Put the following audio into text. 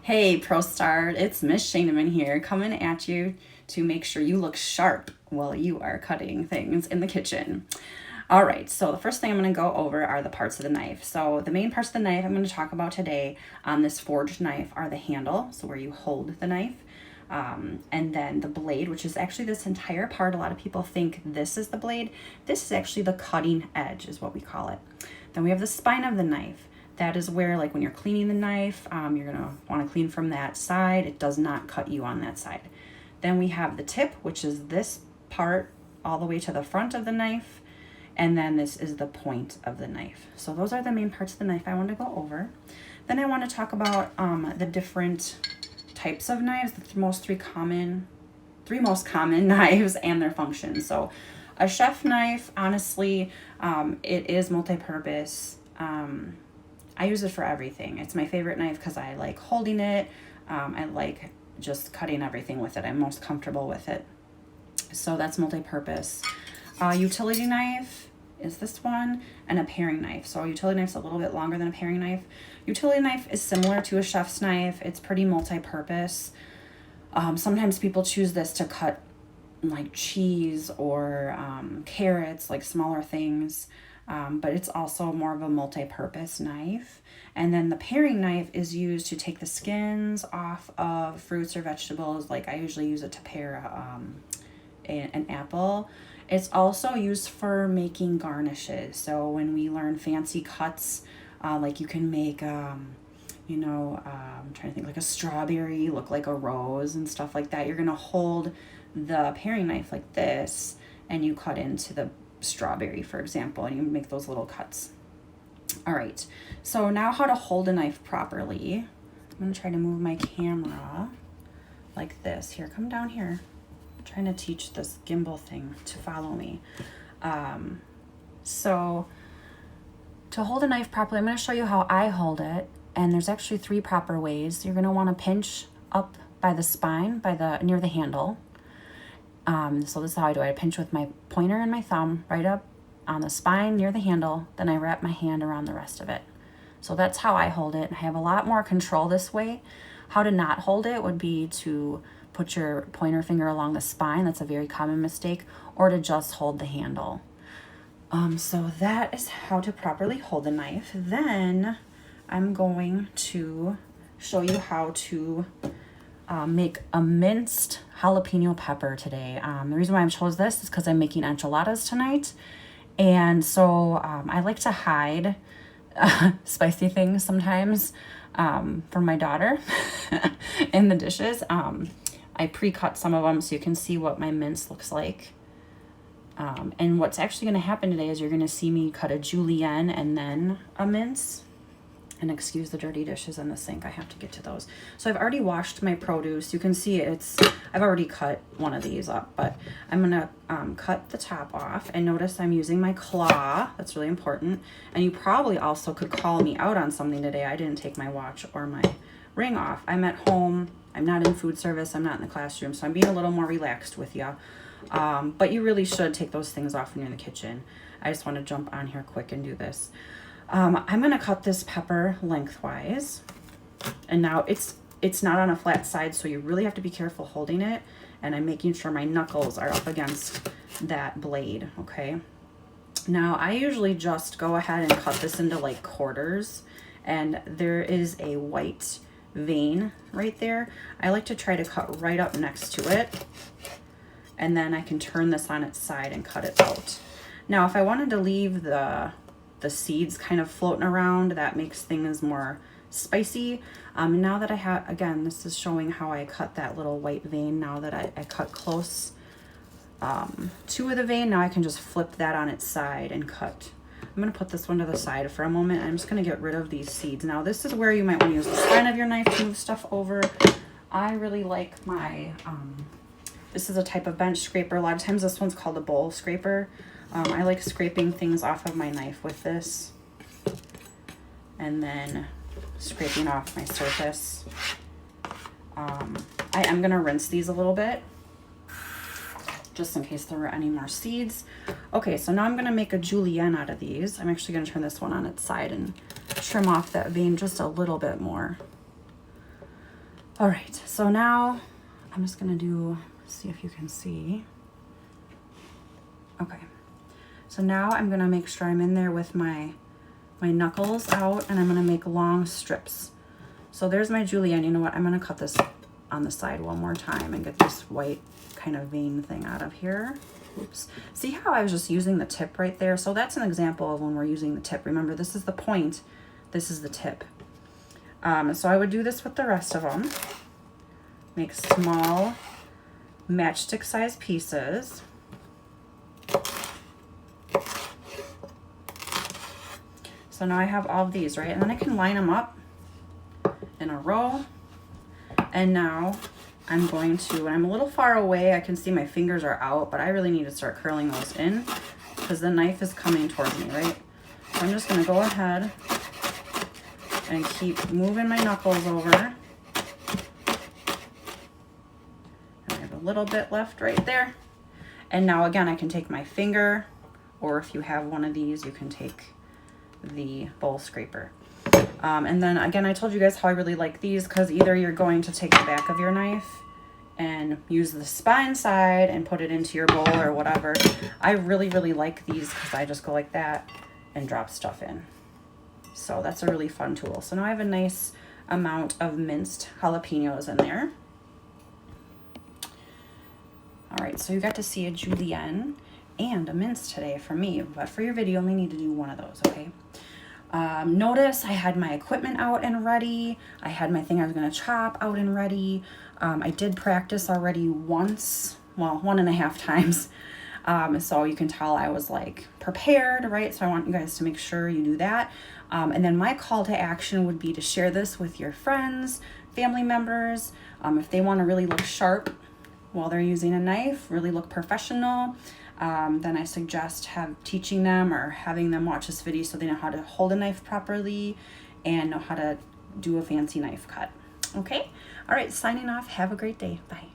Hey, Pro Star, it's Miss Shaneman here, coming at you to make sure you look sharp while you are cutting things in the kitchen. All right, so the first thing I'm going to go over are the parts of the knife. So the main parts of the knife I'm going to talk about today on this forged knife are the handle, so where you hold the knife, and then the blade, which is actually this entire part. A lot of people think this is the blade. This is actually the cutting edge, is what we call it. Then we have the spine of the knife. That is where, like when you're cleaning the knife, you're gonna want to clean from that side. It does not cut you on that side. Then we have the tip, which is this part all the way to the front of the knife. And then this is the point of the knife. So those are the main parts of the knife I want to go over. Then I want to talk about the different types of knives, the three most common knives and their functions. So a chef knife, honestly, it is multi-purpose. I use it for everything. It's my favorite knife because I like holding it. I like just cutting everything with it. I'm most comfortable with it. So that's multi-purpose. Utility knife is this one, and a paring knife. So a utility knife's a little bit longer than a paring knife. Utility knife is similar to a chef's knife. It's pretty multi-purpose. Sometimes people choose this to cut like cheese or carrots, like smaller things. But it's also more of a multi-purpose knife. And then the paring knife is used to take the skins off of fruits or vegetables. Like I usually use it to pare an apple. It's also used for making garnishes. So when we learn fancy cuts, like you can make, I'm trying to think, like a strawberry look like a rose and stuff like that. You're gonna hold the paring knife like this, and you cut into the strawberry, for example, and you make those little cuts. All right, so now how to hold a knife properly. I'm gonna try to move my camera like this. Here, come down here. I'm trying to teach this gimbal thing to follow me. So to hold a knife properly, I'm gonna show you how I hold it, and there's actually three proper ways. You're gonna wanna pinch up by the spine, near the handle. So this is how I do it. I pinch with my pointer and my thumb right up on the spine near the handle. Then I wrap my hand around the rest of it. So that's how I hold it. I have a lot more control this way. How to not hold it would be to put your pointer finger along the spine. That's a very common mistake. Or to just hold the handle. So that is how to properly hold a knife. Then I'm going to show you how to make a minced jalapeno pepper today. The reason why I chose this is because I'm making enchiladas tonight. And so I like to hide spicy things sometimes from my daughter in the dishes. I pre-cut some of them so you can see what my mince looks like. And what's actually going to happen today is you're going to see me cut a julienne and then a mince. And excuse the dirty dishes in the sink. I have to get to those. So I've already washed my produce. You can see I've already cut one of these up, but I'm gonna cut the top off, and notice I'm using my claw. That's really important. And you probably also could call me out on something today. I didn't take my watch or my ring off. I'm at home. I'm not in food service. I'm not in the classroom. So I'm being a little more relaxed with you. But you really should take those things off when you're in the kitchen. I just want to jump on here quick and do this. I'm going to cut this pepper lengthwise, and now it's not on a flat side, so you really have to be careful holding it, and I'm making sure my knuckles are up against that blade, okay? Now, I usually just go ahead and cut this into like quarters, and there is a white vein right there. I like to try to cut right up next to it, and then I can turn this on its side and cut it out. Now, if I wanted to leave the seeds kind of floating around, that makes things more spicy. Now that I have, again, this is showing how I cut that little white vein. Now that I cut close to the vein, now I can just flip that on its side and cut. I'm going to put this one to the side for a moment. I'm just going to get rid of these seeds. Now this is where you might want to use the spine of your knife to move stuff over. I really like my, this is a type of bench scraper. A lot of times this one's called a bowl scraper. I like scraping things off of my knife with this, and then scraping off my surface. I am going to rinse these a little bit, just in case there were any more seeds. Okay, so now I'm going to make a julienne out of these. I'm actually going to turn this one on its side and trim off that vein just a little bit more. All right, so now I'm just gonna see if you can see. Okay, so now I'm gonna make sure I'm in there with my knuckles out, and I'm gonna make long strips. So there's my julienne. You know what, I'm gonna cut this on the side one more time and get this white kind of vein thing out of here. Oops. See how I was just using the tip right there? So that's an example of when we're using the tip. Remember, this is the point, this is the tip. So I would do this with the rest of them. Make small matchstick size pieces. So now I have all of these, right? And then I can line them up in a row. And now I'm going to, when I'm a little far away, I can see my fingers are out, but I really need to start curling those in because the knife is coming towards me, right? So I'm just gonna go ahead and keep moving my knuckles over. And I have a little bit left right there. And now again, I can take my finger, or if you have one of these, you can take the bowl scraper. And then again, I told you guys how I really like these because either you're going to take the back of your knife and use the spine side and put it into your bowl or whatever. I really, really like these because I just go like that and drop stuff in. So that's a really fun tool. So now I have a nice amount of minced jalapenos in there. All right, so you got to see a julienne and a mince today for me, but for your video, you only need to do one of those, okay? Notice I had my equipment out and ready. I had my thing I was gonna chop out and ready. I did practice already once, well, 1.5 times. So you can tell I was like prepared, right? So I want you guys to make sure you do that. And then my call to action would be to share this with your friends, family members. If they want to really look sharp while they're using a knife, really look professional, then I suggest teaching them or having them watch this video so they know how to hold a knife properly and know how to do a fancy knife cut. Okay? All right, signing off. Have a great day. Bye.